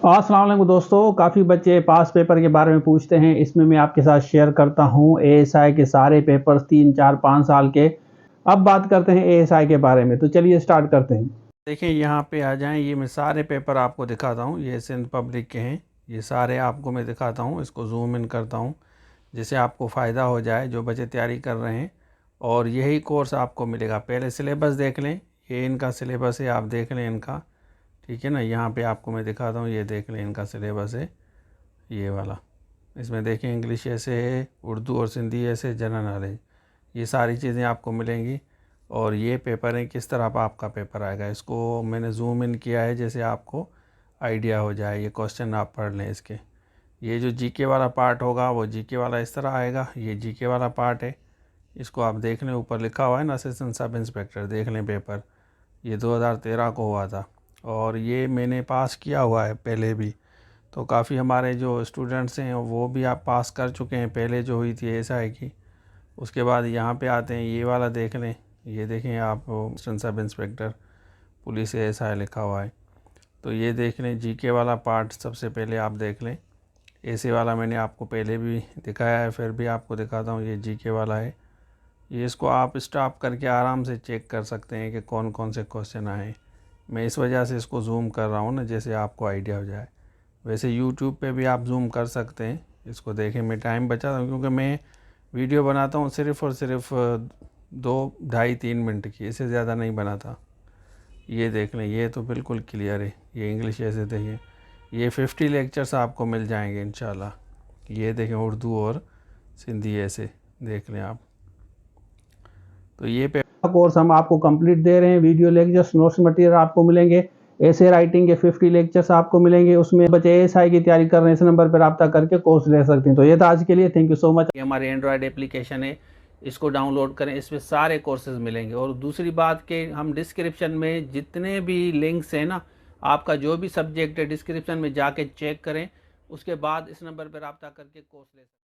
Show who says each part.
Speaker 1: अस्सलाम वालेकुम दोस्तों, काफ़ी बच्चे पास पेपर के बारे में पूछते हैं। इसमें मैं आपके साथ शेयर करता हूँ एएसआई के सारे पेपर्स 3, 4, 5 साल के। अब बात करते हैं एएसआई के बारे में, तो चलिए स्टार्ट करते हैं। देखिए यहाँ पे आ जाएं, ये मैं सारे पेपर आपको दिखाता हूँ। ये सिंध पब्लिक के हैं, ये सारे आपको मैं दिखाता हूँ। इसको जूम इन करता हूँ जिससे आपको फ़ायदा हो जाए जो बच्चे तैयारी कर रहे हैं। और यही कोर्स आपको मिलेगा। पहले सिलेबस देख लें, ये इनका सिलेबस है, आप देख लें इनका, ठीक है ना। यहाँ पे आपको मैं दिखाता हूँ, ये देख लें इनका सिलेबस है ये वाला। इसमें देखें इंग्लिश ऐसे है, उर्दू और सिंधी ऐसे, जनरल नॉलेज, ये सारी चीज़ें आपको मिलेंगी। और ये पेपर है, किस तरह का आपका पेपर आएगा, इसको मैंने जूम इन किया है जैसे आपको आइडिया हो जाए। ये क्वेश्चन आप पढ़ लें इसके। ये जो जीके वाला पार्ट होगा वो जीके वाला इस तरह आएगा। ये जीके वाला पार्ट है, इसको आप देख लें, ऊपर लिखा हुआ है ना असिस्टेंट सब इंस्पेक्टर, देख लें पेपर। ये 2013 को हुआ था और ये मैंने पास किया हुआ है पहले भी। तो काफ़ी हमारे जो स्टूडेंट्स हैं वो भी आप पास कर चुके हैं पहले जो हुई थी एएसआई की। उसके बाद यहाँ पे आते हैं, ये वाला देख लें, ये देखें आप, assistant sub inspector police ASI लिखा हुआ है। तो ये देख लें जीके वाला पार्ट सबसे पहले आप देख लें। ऐसे वाला मैंने आपको पहले भी दिखाया है, फिर भी आपको दिखाता हूँ। ये जीके वाला है, ये इसको आप स्टॉप करके आराम से चेक कर सकते हैं कि कौन कौन से क्वेश्चन आए। मैं इस वजह से इसको जूम कर रहा हूँ ना, जैसे आपको आइडिया हो जाए। वैसे यूट्यूब पे भी आप जूम कर सकते हैं। इसको देखें, मैं टाइम बचाता हूँ क्योंकि मैं वीडियो बनाता हूँ सिर्फ़ और सिर्फ 2, ढाई, 3 मिनट की, इससे ज़्यादा नहीं बनाता। ये देख लें, ये तो बिल्कुल क्लियर है। ये इंग्लिश ऐसे देखिए, ये 50 लेक्चर्स आपको मिल जाएंगे इंशाल्लाह। ये देखें उर्दू और सिंधी ऐसे देख लें आप। तो ये कोर्स हम आपको कंप्लीट दे रहे हैं। वीडियो लेक्चर्स, नोट्स मटेरियल आपको मिलेंगे। ऐसे राइटिंग के 50 लेक्चर्स आपको मिलेंगे। उसमें बच्चे एएसआई की तैयारी कर रहे हैं, इस नंबर पर रब्ता करके कोर्स ले सकते हैं। तो ये था आज के लिए, थैंक यू सो मच। ये हमारे एंड्रॉयड एप्लीकेशन है, इसको डाउनलोड करें, इसमें सारे कोर्सेज मिलेंगे। और दूसरी बात कि हम डिस्क्रिप्शन में जितने भी लिंक्स हैं ना, आपका जो भी सब्जेक्ट है डिस्क्रिप्शन में जाके चेक करें, उसके बाद इस नंबर पर रब्ता करके कोर्स ले सकते हैं।